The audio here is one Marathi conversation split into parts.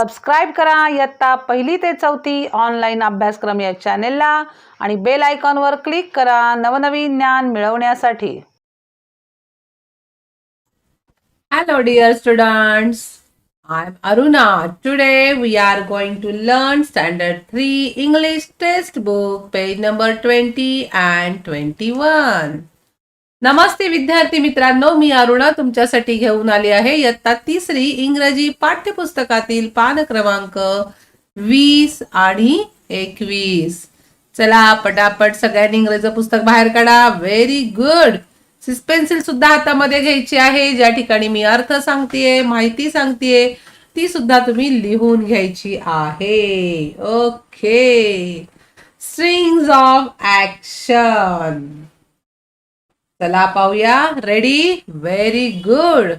सबस्क्राईब करा इयत्ता 1ली ते 4थी ऑनलाईन अभ्यासक्रम या चॅनेलला आणि बेल आयकॉनवर क्लिक करा नवनवीन ज्ञान मिळवण्यासाठी. Hello dear students, I am Aruna. Today we are going to learn Standard 3 English textbook page number 20 and 21. नमस्ते विद्यार्थी मित्रांनो, मी अरुणा तुमच्यासाठी घेऊन आली आहे इयत्ता 3री इंग्रजी पाठ्यपुस्तकातील पान क्रमांक 20 आणि 21. चला पटापट सगळ्यांनी इंग्रजीचं पुस्तक बाहेर काढा. Very good. पेन्सिल सुद्धा हातामध्ये घ्यायची आहे. ज्या ठिकाणी मी अर्थ सांगतेय, माहिती सांगतेय, ती सुद्धा तुम्ही लिहून घ्यायची आहे. ओके. Strings of action. चला पाहूया. रेडी? Very good.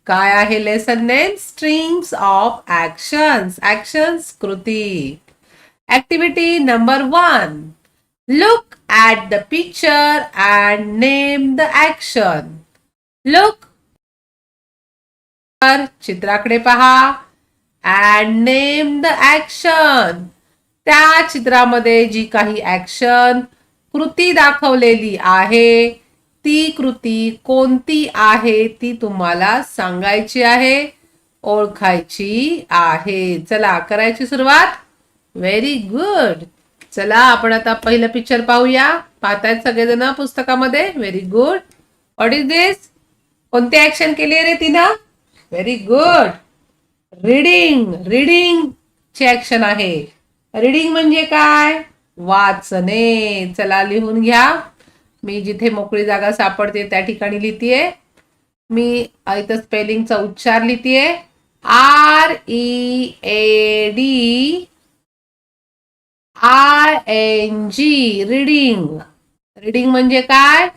काय आहे lesson name? Strings of actions. Actions कृती. Activity number 1. Look at the picture and name the action. Look. चित्राकडे पहा and name the action. त्या चित्रामध्ये जी काही ऍक्शन कृती दाखवलेली आहे ती कृती कोणती आहे ती तुम्हाला सांगायची आहे, ओळखायची आहे. चला करायची सुरुवात. Very good. चला आपण आता पहिलं पिक्चर पाहूया. पाहतायत सगळेजण पुस्तकामध्ये. Very good. व्हॉट इज दिस? कोणती ऍक्शन केली रे तिनं? Very good. रीडिंग. रीडिंग ची ऍक्शन आहे. रीडिंग म्हणजे काय? वाचणे. चला लिहून घ्या. मी जिथे मोकळी जागा सापडते त्या ठिकाणी लिहितेय. मी इथं स्पेलिंगचा उच्चार लिहितेय. READING. रीडिंग. रीडिंग म्हणजे काय?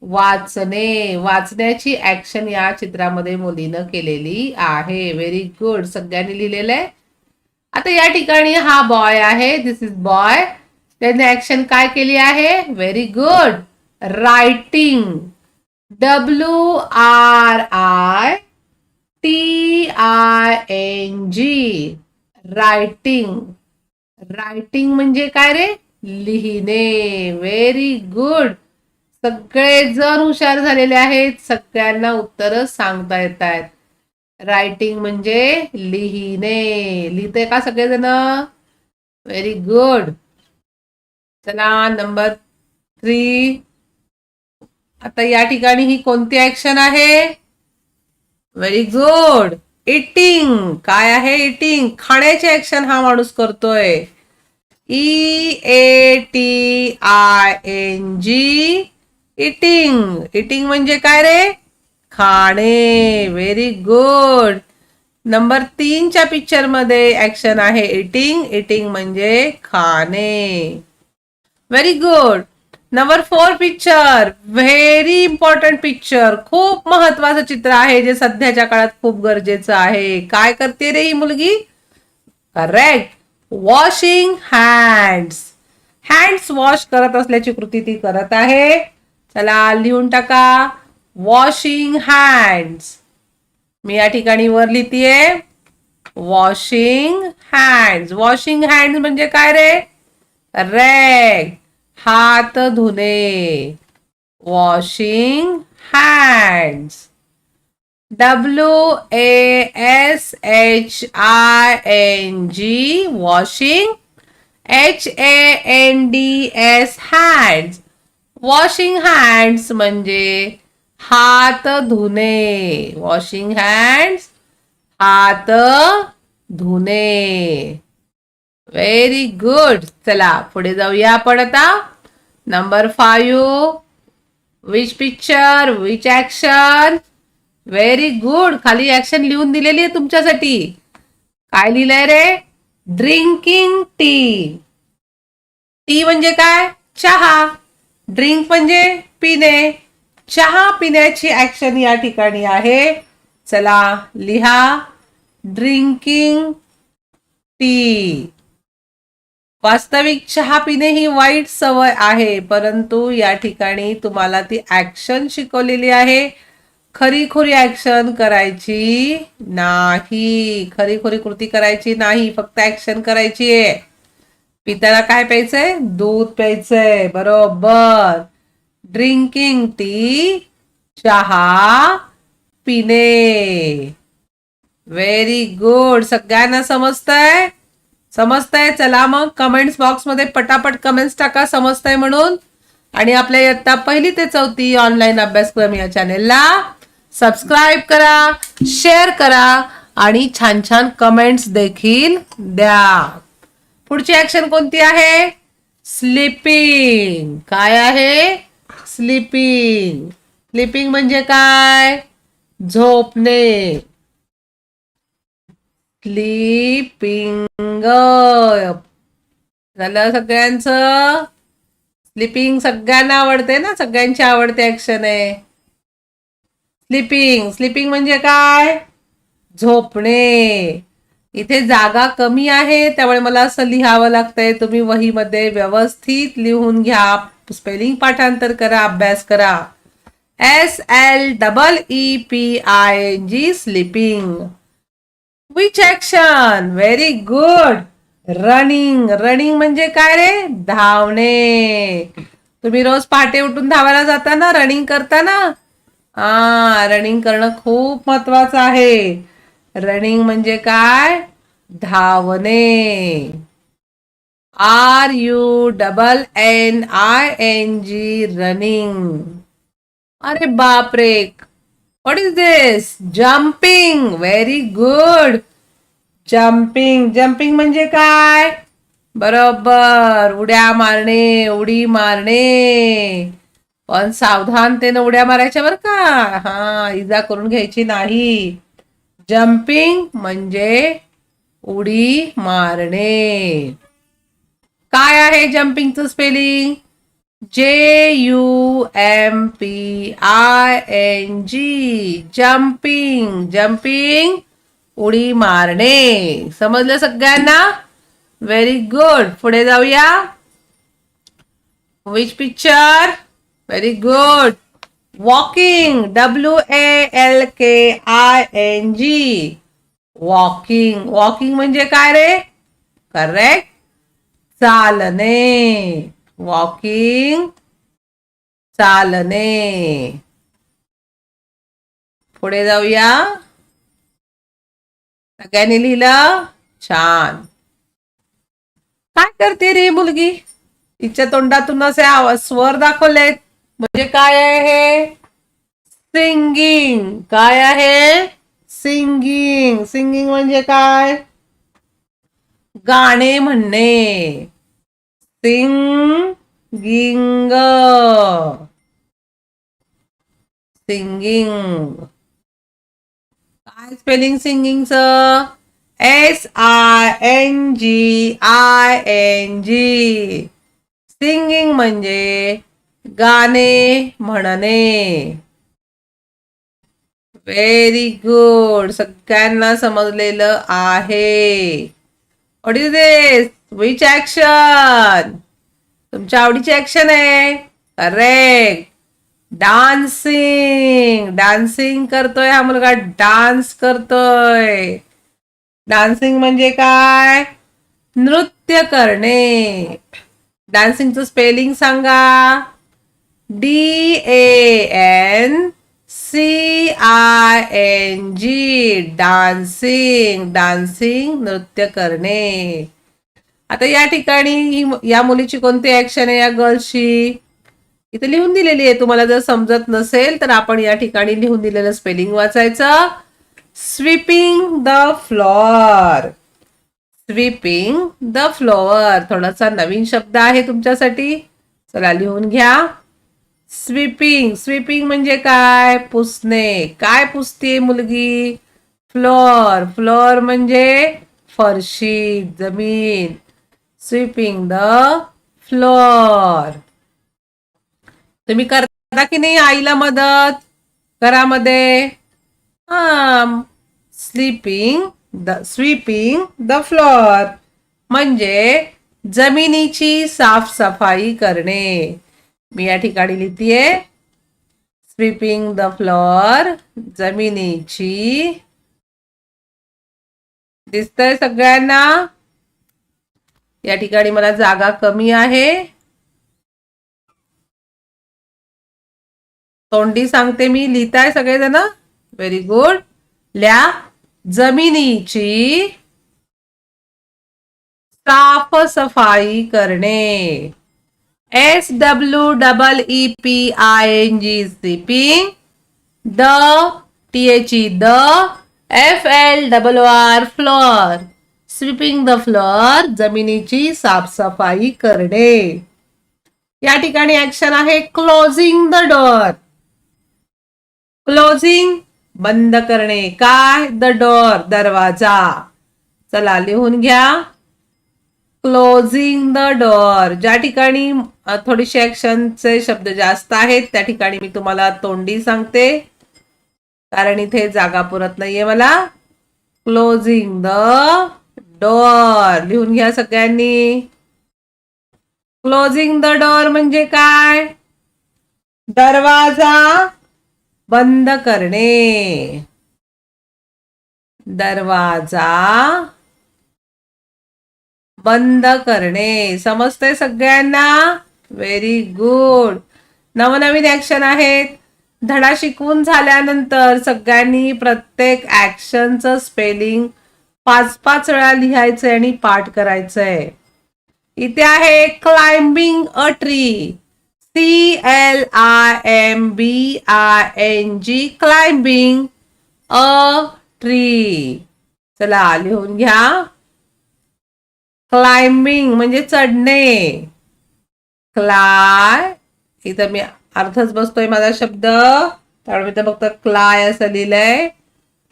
वाचणे. वाचण्याची ऍक्शन या चित्रामध्ये मुलीनं केलेली आहे. Very good. सगळ्यांनी लिहिलेलं आहे. आता या ठिकाणी हा बॉय आहे. दिस इज बॉय. त्याने ऍक्शन काय केली आहे? Very good. Writing. WRITING. Writing. Writing म्हणजे काय रे? लिहिणे. Very good. सगळे जण हुशार झालेले आहेत. सगळ्यांना उत्तर सांगता येत आहेत. रायटिंग म्हणजे लिहिणे. लिहिते का सगळेजण? Very good. चला नंबर 3. आता या ठिकाणी ही कोणती ऍक्शन आहे? Very good. इटिंग. काय आहे? इटिंग. खाण्याची ऍक्शन हा माणूस करतोय. EATING. इटिंग. इटिंग म्हणजे काय रे? खाणे. Very good. नंबर 3च्या पिक्चर मध्ये ऍक्शन आहे इटिंग. इटिंग म्हणजे खाणे. Very good. Number 4 picture. Very important picture. खूप महत्वाचं चित्र आहे जे सध्याच्या काळात खूप गरजेचं आहे. काय करते रे ही मुलगी? Correct. Washing hands. Hands wash करत असल्याची कृती ती करत आहे. चला लिहून टाका. Washing hands. मी या ठिकाणी वर लिहितेय. Washing hands. वॉशिंग हँड्स म्हणजे काय रे? करेक्ट. हात धुणे. Washing hands. WASHING. Washing. HANDS. Hands. Washing hands म्हणजे हात धुणे. वॉशिंग हँड्स हात धुणे. Very good. चला पुढे जाऊया आपण आता. Number 5. Which picture? Which action? Very good. खाली ऍक्शन लिहून दिलेली आहे तुमच्यासाठी. काय लिहिलंय रे? Drinking tea. टी म्हणजे काय? चहा. ड्रिंक म्हणजे पिणे. चहा पिण्याची ऍक्शन या ठिकाणी आहे. चला लिहा. Drinking tea. वास्तविक चहा पिणे ही वाईट सवय आहे, परंतु या ठिकाणी तुम्हाला ती ऍक्शन शिकवलेली आहे. खरी ऍक्शन करायची नाही. खरी कृती करायची नाही, फक्त ऍक्शन करायची आहे. पिताना काय प्यायचंय? दूध प्यायचंय. बरोबर. ड्रिंकिंग टी, चहा पिणे. Very good. सगळ्यांना समजतंय? चला मग कमेंट्स बॉक्स मध्ये पटापट कमेंट्स टाका समजतंय म्हणून. आणि आपल्या इयत्ता 1ली ते 4थी ऑनलाईन अभ्यासक्रम या चॅनेलला सबस्क्राईब करा, शेअर करा आणि छान छान कमेंट्स देखील द्या. पुढची ऍक्शन कोणती आहे? स्लीपिंग. काय आहे? स्लीपिंग. स्लीपिंग म्हणजे काय? झोपणे. स्लीपिंग झालं सगळ्यांचं. स्लीपिंग सगळ्यांना आवडते ना, सगळ्यांची आवडते ऍक्शन आहे. स्लीपिंग म्हणजे काय? झोपणे. इथे जागा कमी आहे त्यामुळे मला असं लिहावं लागतंय. तुम्ही वहीमध्ये व्यवस्थित लिहून घ्या. स्पेलिंग पाठांतर करा, अभ्यास करा. SLEEPING sleeping. Which action? Very good. Running म्हणजे काय रे? धावणे. तुम्ही रोज पहाटे उठून धावायला जाता ना, रनिंग करता ना? रनिंग करणं खूप महत्वाचं आहे. रनिंग म्हणजे काय? धावणे. RUNNING running. अरे बापरे, what is this? Jumping. Very good. Jumping म्हणजे काय? बरोबर, उड्या मारणे, उडी मारणे. पण सावधानतेनं उड्या मारायच्या बरं का. इजा करून घ्यायची नाही. जम्पिंग म्हणजे उडी मारणे. काय आहे जम्पिंगचं स्पेलिंग? JUMPING. जम्पिंग उडी मारणे. समजलं सगळ्यांना? Very good. पुढे जाऊया. Which picture? Very good. Walking. WALKING. Walking म्हणजे काय रे? करेक्ट, चालणे. वॉकिंग, चालणे. पुढे जाऊया. सगळ्यांनी लिहिलं? छान. काय करते रे मुलगी? तिच्या तोंडातून असे स्वर दाखवलेत. म्हणजे काय आहे हे? सिंगिंग. काय आहे? सिंगिंग म्हणजे काय? गाणे म्हणणे. सिंगिंग. काय स्पेलिंग सिंगिंगचं? SINGING. सिंगिंग म्हणजे गाणे म्हणणे. Very good. सगळ्यांना समजलेलं आहे. What is this? Which action? तुमच्या आवडीची ऍक्शन आहे. करेक्ट. डान्सिंग करतोय हा मुलगा. डान्स करतोय. डान्सिंग म्हणजे काय? नृत्य करणे. डान्सिंगचं स्पेलिंग सांगा. DANCING. डान्सिंग नृत्य करणे. आता या ठिकाणी या मुलीची कोणती ऍक्शन आहे? या गर्लची इथे लिहून दिलेली आहे. तुम्हाला जर समजत नसेल तर आपण या ठिकाणी लिहून दिलेलं स्पेलिंग वाचायचं. Sweeping the floor. Sweeping the floor थोडासा नवीन शब्द आहे तुमच्यासाठी. चला लिहून घ्या. स्वीपिंग म्हणजे काय? पुसणे. काय पुसते मुलगी? फ्लोअर म्हणजे फरशी, जमीन. Sweeping the floor. तुम्ही करता की नाही आईला मदत घरामध्ये? स्वीपिंग द फ्लोअर म्हणजे जमिनीची साफसफाई करणे. मी या ठिकाणी लिहितेय स्वीपिंग द फ्लोअर, जमिनीची. दिसतंय सगळ्यांना? या ठिकाणी मला जागा कमी आहे. तोंडी सांगते मी, लिहिताय सगळेजण? Very good. लिहा. जमिनीची साफ सफाई करणे. SWEEPING, sweeping. The, THE, the. FLOOR, floor. Sweeping the floor, जमिनीची साफसफाई करणे. या ठिकाणी ऍक्शन आहे क्लोजिंग द डोअर. क्लोजिंग बंद करणे. काय? द डोअर, दरवाजा. चला लिहून घ्या. Closing the door. ज्या ठिकाणी थोडीशी ऍक्शनचे शब्द जास्त आहेत त्या ठिकाणी मी तुम्हाला तोंडी सांगते, कारण इथे जागा पुरत नाहीये मला. क्लोजिंग द डोअर लिहून घ्या सगळ्यांनी. क्लोजिंग द डोअर म्हणजे काय? दरवाजा बंद करणे. दरवाजा बंद करणे. समजतंय सगळ्यांना? Very good. नवनवीन ऍक्शन आहेत. धडा शिकवून झाल्यानंतर सगळ्यांनी प्रत्येक ऍक्शनचं स्पेलिंग 5-5 वेळा लिहायचंय आणि पाठ करायचंय. इथे आहे climbing a tree. CLIMBING, climbing a tree. चला लिहून घ्या. क्लाइम्बिंग म्हणजे चढणे. क्लाय, इथं मी अर्थच बसतोय माझा शब्द, त्यामुळे मी फक्त क्लाय असं लिहिलंय,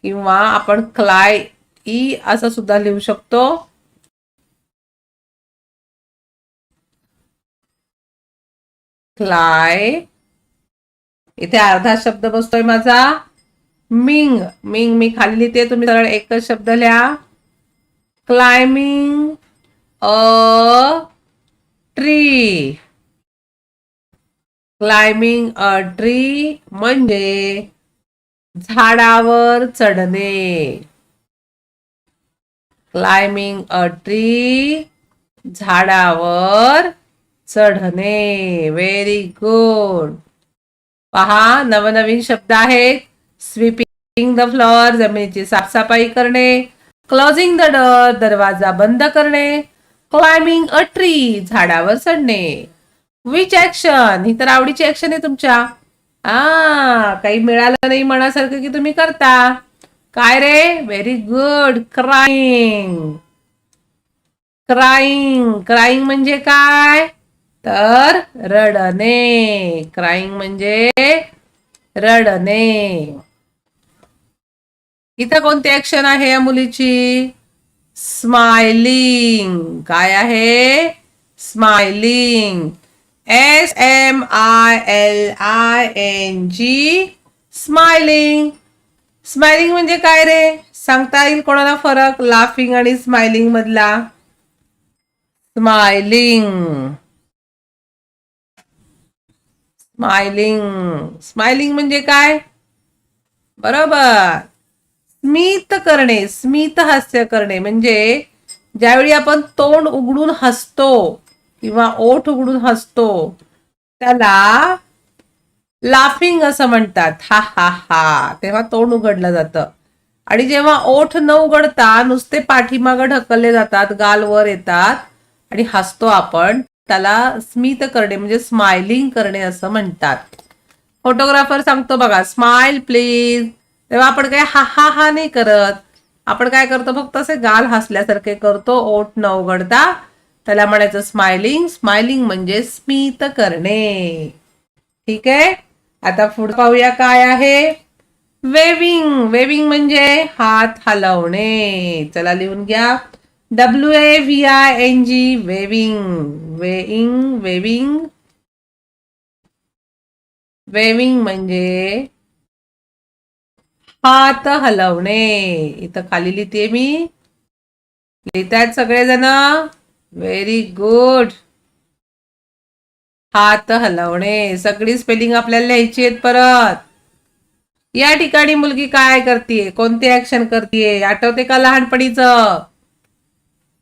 किंवा आपण क्लाय ई असं सुद्धा लिहू शकतो. क्लाय, इथे अर्धा शब्द बसतोय माझा. मिंग, मिंग मी खाली लिहिते, तुम्ही सरळ एकच शब्द लिहा. Climbing a tree. Climbing a tree म्हणजे झाडावर चढणे. क्लाइम्बिंग अ ट्री, झाडावर चढणे. Very good. पहा, नवनवीन शब्द आहेत. स्वीपिंग द फ्लोअर, जमिनीची साफसफाई करणे. क्लोजिंग द डोअर, दरवाजा बंद करणे. क्लाइम्बिंग अ ट्री, झाडावर चढणे. विच ऍक्शन, ही तर आवडीची ऍक्शन आहे तुमच्या. काही मिळालं नाही मनासारखं की तुम्ही करता. काय रे? Very good. Crying. Crying, crying म्हणजे काय? तर रडणे. क्राईंग म्हणजे रडणे. इथं कोणती ऍक्शन आहे या मुलीची? स्माइलिंग. काय आहे? स्माइलिंग. SMILING, smiling. स्माइलिंग म्हणजे काय रे? सांगता येईल कोणाला फरक लाफिंग आणि स्माइलिंग मधला? स्माइलिंग, स्माइलिंग, स्माइलिंग म्हणजे काय? बरोबर, स्मित करणे. स्मित हास्य करणे म्हणजे ज्यावेळी आपण तोंड उघडून हसतो किंवा ओठ उघडून हसतो त्याला लाफिंग असं म्हणतात. हा हा हा, तेव्हा तोंड उघडलं जातं. आणि जेव्हा ओठ न उघडता नुसते पाठीमागं ढकलले जातात, गाल वर येतात आणि हसतो आपण, त्याला स्मित करणे म्हणजे स्माइलिंग करणे असं म्हणतात. फोटोग्राफर सांगतो बघा, स्माइल प्लीज, तेव्हा आपण काय हा हा हा नाही करत. आपण काय करतो? फक्त असे गाल हसल्यासारखे करतो, ओठ न उघडता. त्याला म्हणायचं स्माइलिंग. स्माइलिंग म्हणजे स्मित करणे. ठीक आहे, आता पुढे पाहूया काय आहे. वेविंग. वेविंग म्हणजे हात हलवणे. चला लिहून घ्या. WAVING, waving. Waving, waving. Waving म्हणजे हात हलवणे. इथं खाली लिहिते मी. लिहितायत सगळेजण? Very good. हात हलवणे. सगळी स्पेलिंग आपल्याला लिहायची आहेत परत. या ठिकाणी मुलगी काय करतीये, कोणती ऍक्शन करतीये, आठवते का लहानपणीचं?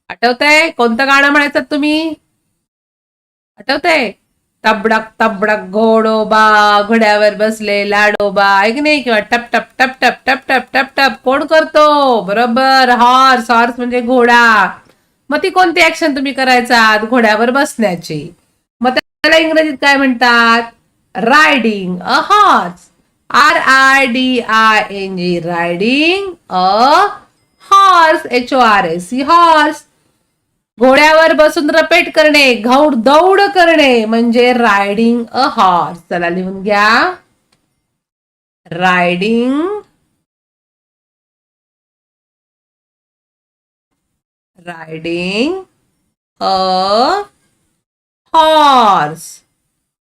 आठवतंय? कोणतं गाणं म्हणायचं तुम्ही? आठवतंय? तबडक तबडक घोडोबा, घोड्यावर बसले लाडोबा, आहे की नाही? किंवा टप टप टप टप टप टप टप टप कोण करतो? बरोबर, हॉर्स. हॉर्स म्हणजे घोडा. मग ती कोणती ऍक्शन तुम्ही करायचा घोड्यावर बसण्याची? मग त्याला इंग्रजीत काय म्हणतात? Riding a horse. RIDING, riding a horse. HORSE, horse. घोड्यावर बसून रपेट करणे, दौड करणे म्हणजे रायडिंग अ हॉर्स. चला लिहून घ्या. Riding a horse.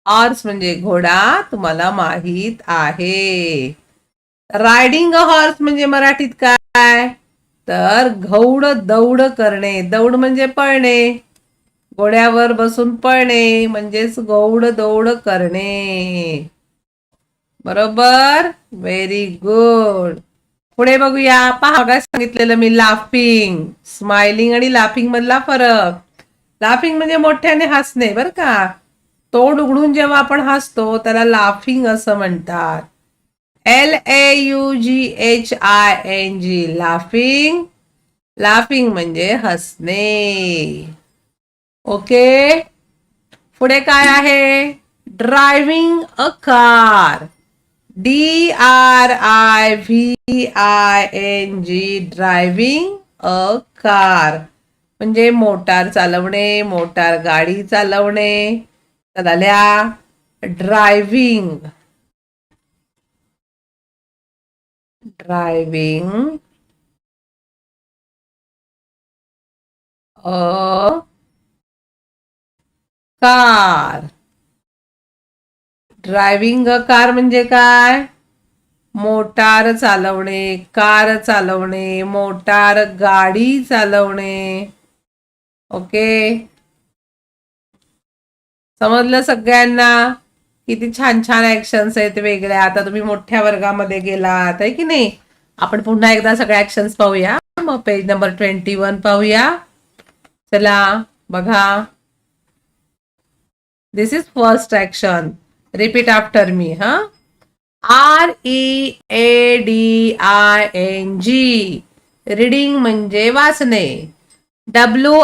हॉर्स म्हणजे घोडा, तुम्हाला माहित आहे. रायडिंग अ हॉर्स म्हणजे मराठीत काय? तर दौड करणे. दौड म्हणजे पळणे. घोड्यावर बसून पळणे म्हणजेच दौड करणे. बरोबर, व्हेरी गुड. पुढे बघूया. पहा काय सांगितलेलं मी, लाफिंग. स्माइलिंग आणि लाफिंग मधला फरक. लाफिंग म्हणजे मोठ्याने हसणे बर का. तोंड उघडून जेव्हा आपण हसतो त्याला लाफिंग असं म्हणतात. LAUGHING, laughing. लाफिंग म्हणजे हसणे. ओके. पुढे काय आहे? Driving a car. DRIVING, driving a car म्हणजे मोटार चालवणे, मोटार गाडी चालवणे. चला लिहा. Driving a car. Driving a car म्हणजे काय? मोटार चालवणे, कार चालवणे, मोटार गाडी चालवणे. ओके, समजलं सगळ्यांना? किती छान छान ऍक्शन्स आहेत वेगळ्या. आता तुम्ही मोठ्या वर्गामध्ये गेलात, आहे की नाही? आपण पुन्हा एकदा सगळ्या ऍक्शन्स पाहूया. मग पेज नंबर 21 पाहूया. चला बघा. This is first action. Repeat after me. READING, reading म्हणजे वाचणे. WRITING,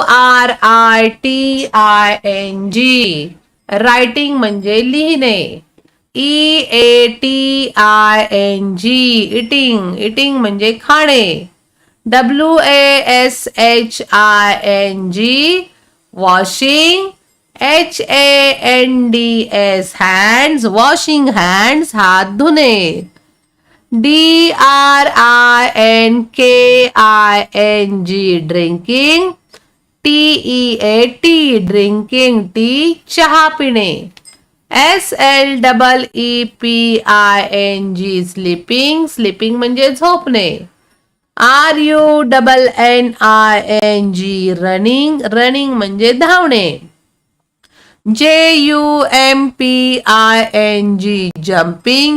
रायटिंग म्हणजे लिहिणे. EATING, इटिंग म्हणजे खाणे. WASHING, washing. HANDS, hands, washing hands, हात धुणे. DRINKING, drinking. TEA, drinking, T चहा पिणे. SLEEPING, स्लीपिंग म्हणजे झोपणे. RUNNING, रनिंग म्हणजे धावणे. JUMPING,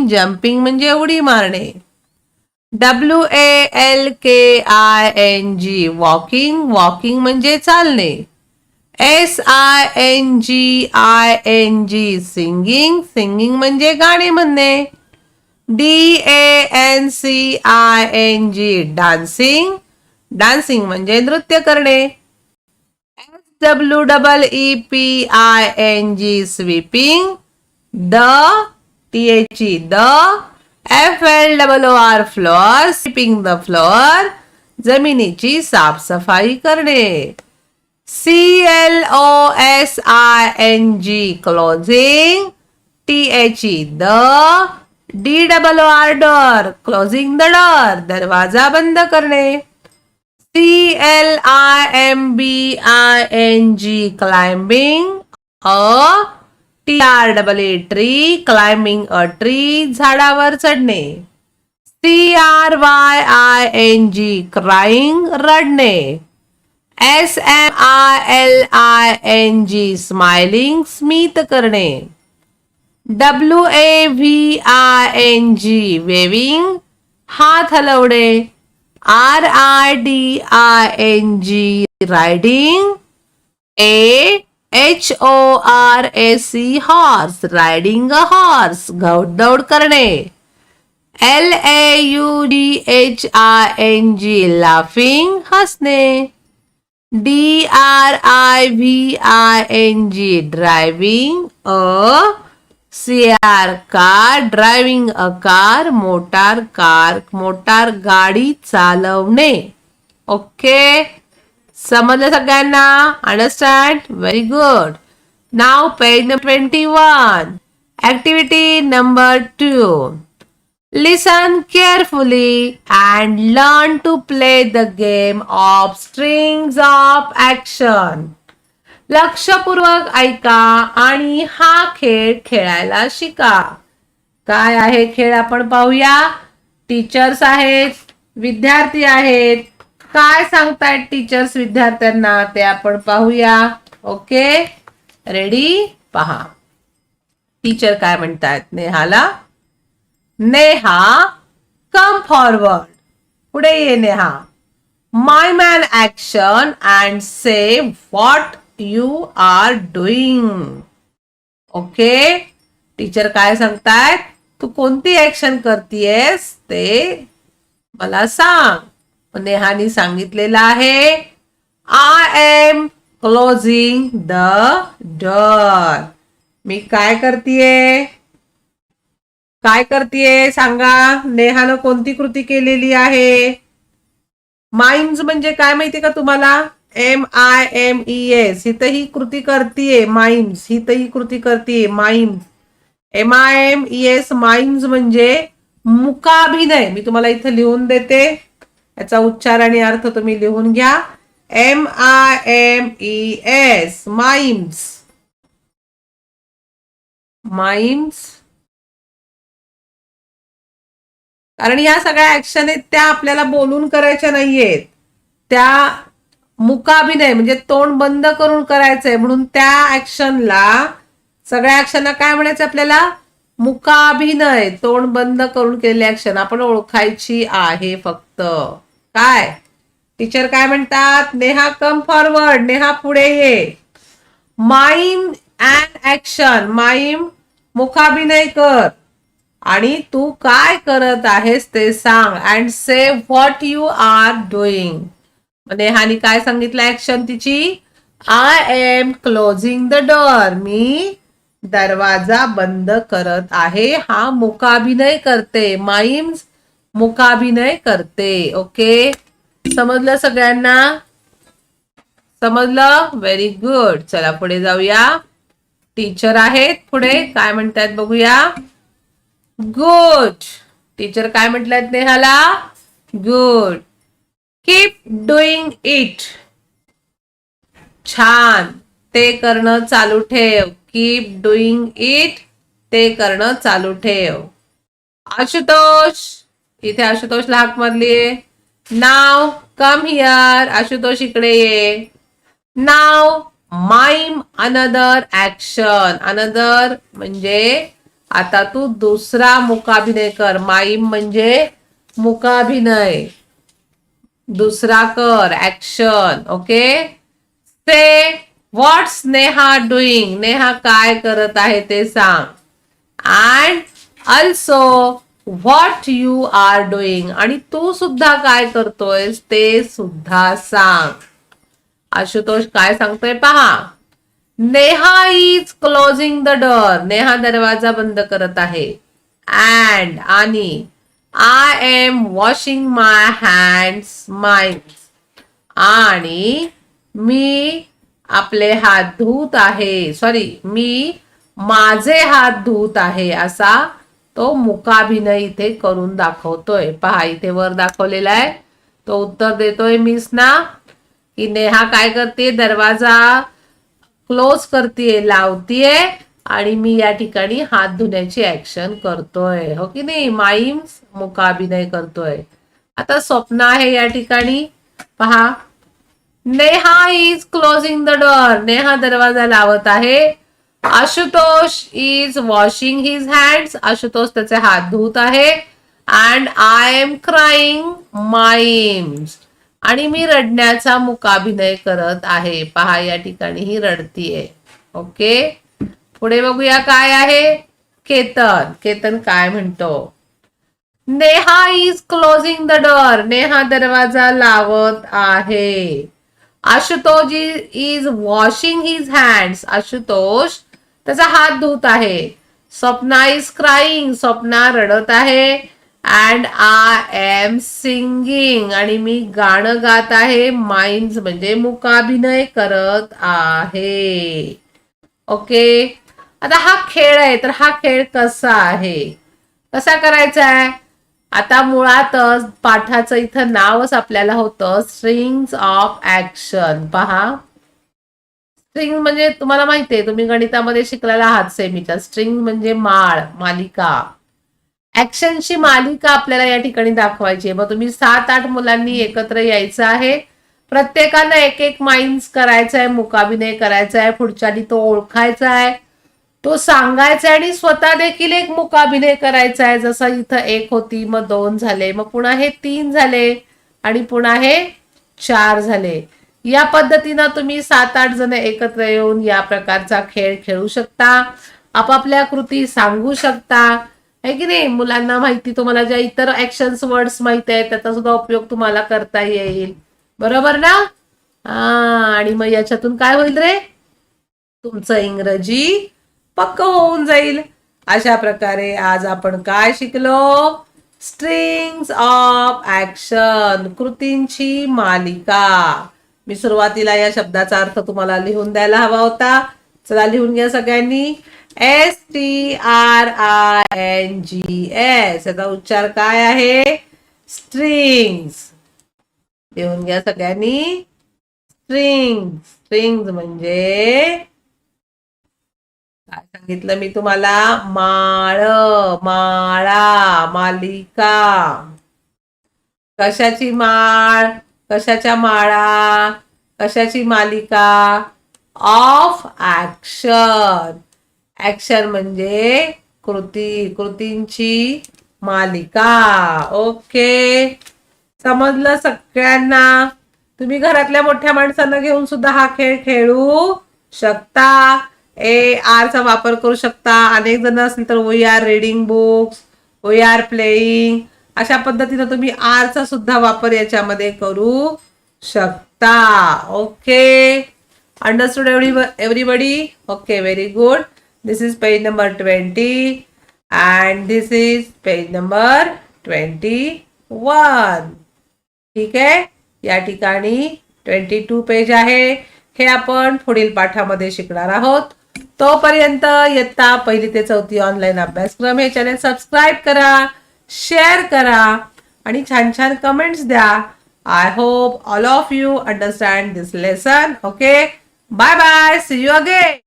जम्पिंग म्हणजे उडी मारणे. WALKING, वॉकिंग म्हणजे चालणे. SINGING, सिंगिंग म्हणजे गाणे म्हणणे. DANCING, डान्सिंग म्हणजे नृत्य करणे. SWEEPING, sweeping. The FLOOR, floor, sweeping the floor, जमिनीची साफसफाई करणे. CLOSING, closing. The DOOR, door, closing the door, दरवाजा बंद करणे. CLIMBING, climbing. TREE, climbing a tree, झाडावर चढणे. CRYING, क्राईंग, रडणे. SMILING स्माइलिंग स्मित करणे. WAVING वेविंग हात हलवणे. RIDING riding. HORSE horse riding a horse घौडदौड करणे. LAUDHING लाफिंग हसणे. DRIVING driving a car driving a car motor गाडी चालवणे. ओके, समजलं सगळ्यांना? Understand? Very good. Now page number 21. Activity number 2. Listen carefully and learn to play the game of strings of action. लक्षपूर्वक ऐका आणि हा खेळ खेळायला शिका. काय आहे खेळ आपण पाहूया. टीचर्स आहेत, विद्यार्थी आहेत. काय सांगतायत टीचर्स विद्यार्थ्यांना ते आपण पाहूया. Okay, ready? पहा टीचर काय म्हणतायत नेहाला. नेहा, कम फॉरवर्ड. पुढे ये Neha. Mime an action and say what you are doing. Okay, teacher काय सांगतायत, तू कोणती ऍक्शन करतीयस ते मला सांग. नेहानी सांगितलेलं आहे I am closing the door. मी काय करतीये सांगा. नेहानं कोणती कृती केलेली आहे. माइम्स म्हणजे काय माहितीये का तुम्हाला. MIMES हिथं ही कृती करतीये. माइम्स हिथं ही कृती करतीये. माइम्स MIMES माइम्स म्हणजे मुकाभिनय. मी तुम्हाला इथं लिहून देते, याचा उच्चार आणि अर्थ तुम्ही लिहून घ्या. MIMES mimes. कारण ह्या सगळ्या ऍक्शन आहेत त्या आपल्याला बोलून करायच्या नाहीयेत. त्या मुकाभिनय म्हणजे तोंड बंद करून करायचंय. म्हणून त्या ऍक्शनला, सगळ्या ऍक्शनला काय म्हणायचं आपल्याला. मुकाभिनय, तोंड बंद करून केलेली ऍक्शन आपण ओळखायची आहे फक्त. काय टीचर काय म्हणतात. Neha come forward. नेहा पुढे ये. Mime and action. माइम मुखाभिनय कर आणि तू काय करत आहेस ते सांग. And say what you are doing. नेहानी काय सांगितलं ऍक्शन तिची. I am closing the door. मी दरवाजा बंद करत आहे. हा मुकाभिनय करते. माइम्स मुकाभिनय करते. ओके, समजलं सगळ्यांना. समजलं? Very good. चला पुढे जाऊया. टीचर आहेत पुढे, काय म्हणतात बघूया. गुड. टीचर काय म्हटल्यात नेहाला. गुड. Keep doing it. छान, ते करणं चालू ठेव. कीप डुईंग इट, ते करणं चालू ठेव. आशुतोष, इथे आशुतोषला हाक मारलीये. नाव कम हियर. आशुतोष इकडे ये. नाव माइम अनदर ऍक्शन. अनदर म्हणजे आता तू दुसरा मुकाभिनय कर. माइम म्हणजे मुकाभिनय, दुसरा कर action. Okay, say what's Neha doing. Neha काय करत आहे ते सांग. And also what you are doing. आणि तू सुद्धा काय करतोयस ते सुद्धा सांग. आशुतोष काय सांगतोय पहा. Neha is closing the door. Neha दरवाजा बंद करत आहे. अँड आणि I am washing my hands. आणि मी आपले हात धुत आहे. मी माझे हात धुत आहे असा तो मुकाभिनय इथे करून दाखवतोय. पहा इथे वर दाखवलेला आहे. तो उत्तर देतोय मिस ना की नेहा काय करते, दरवाजा क्लोज करते, लावतीये आणि मी या ठिकाणी हात धुण्याची ऍक्शन करतोय. हो की नाही. माइम्स मुकाभिनय करतोय. आता स्वप्न आहे या ठिकाणी. पहा Neha is closing the door. Neha दरवाजा लावत आहे. Ashutosh is washing his hands. Ashutosh त्याचे हात धुत आहे. And I am crying mimes. आणि मी रडण्याचा मुकाभिनय करत आहे. पहा या ठिकाणी ही रडतीये. ओके, पुढे बघूया काय आहे. केतन. केतन काय म्हणतो. Neha is closing the door. Neha दरवाजा लावत आहे. Ashutosh is washing his hands. Ashutosh त्याचा हात धुत आहे. Swapna is crying. स्वप्ना रडत आहे. And I am singing. आणि मी गाणं गात आहे. माइम्स म्हणजे मुकाभिनय करत आहे. ओके, आता हा खेळ आहे. तर हा खेळ कसा आहे, कसा करायचा आहे. आता मुळातच पाठाचं इथं नावच आपल्याला होतं स्ट्रिंग्स ऑफ ऍक्शन. पहा, स्ट्रिंग म्हणजे तुम्हाला माहिती आहे, तुम्ही गणितामध्ये शिकलेला आहात सेमीच्या. स्ट्रिंग म्हणजे माळ, मालिका. ऍक्शनची मालिका आपल्याला या ठिकाणी दाखवायची आहे. मग तुम्ही 7-8 मुलांनी एकत्र यायचं आहे. प्रत्येकानं एक एक माइम्स करायचा आहे, मुकाभिनय करायचा आहे. पुढच्यानी तो ओळखायचा आहे, तो सांगायचा आहे आणि स्वतः देखील एक मुकाभिनय करायचा आहे. जसं इथं 1 होती, मग 2 झाले, मग पुन्हा हे 3 झाले आणि पुन्हा हे 4 झाले. या पद्धतीनं तुम्ही 7-8 जण एकत्र येऊन या प्रकारचा खेळ खेळू शकता. आपापल्या कृती सांगू शकता, आहे की नाही. मुलांना माहिती, तुम्हाला ज्या इतर ऍक्शन्स वर्ड्स माहिती आहेत त्याचा सुद्धा उपयोग तुम्हाला करता येईल. बरोबर ना. आणि मग याच्यातून काय होईल रे, तुमचं इंग्रजी पक्क होऊन जाईल. अशा प्रकारे आज आपण काय शिकलो. स्ट्रिंग्स ऑफ ऍक्शन, कृतींची मालिका. मी सुरुवातीला या शब्दाचा अर्थ तुम्हाला लिहून द्यायला हवा होता. चला लिहून घ्या सगळ्यांनी. STRINGS. याचा उच्चार काय आहे, स्ट्रिंग्स. लिहून घ्या सगळ्यांनी. स्ट्रिंग्स. स्ट्रिंग्स म्हणजे काय सांगितलं मी तुम्हाला, माळ, माळा, मालिका. कशाची माळ, कशाच्या माळा, कशाची मालिका. Of action. ऍक्शन म्हणजे कृती, कृतींची मालिका. ओके, समजलं सगळ्यांना. तुम्ही घरातल्या मोठ्या माणसांना घेऊन सुद्धा हा खेळ खेळू शकता. AR चा वापर करू शकता. अनेक जण असतील तर we are reading books, we are playing, अशा पद्धतीने तुम्ही आर चा सुद्धा वापर याच्यामध्ये करू शकता. Okay, understood everybody. Okay, very good. This is page number 20 and this is page number 21. ठीक आहे, या ठिकाणी 22 पेज आहे. हे आपण पुढील पाठामध्ये शिकणार आहोत. तोपर्यंत इयत्ता 1ली ते 4थी ऑनलाईन अभ्यासक्रम हे चॅनल सबस्क्राईब करा, शेअर करा आणि छान छान कमेंट्स द्या. I hope all of you understand this lesson. Okay, bye bye, see you again.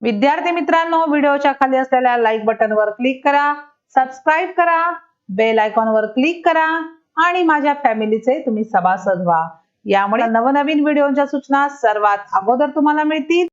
विद्यार्थी मित्रांनो, व्हिडिओच्या खाली असलेल्या लाईक बटनवर क्लिक करा, सबस्क्राईब करा, बेल आयकॉनवर क्लिक करा आणि माझ्या फॅमिलीचे तुम्ही सभासद व्हा. यामुळे नवनवीन व्हिडिओच्या सूचना सर्वात अगोदर तुम्हाला मिळतील.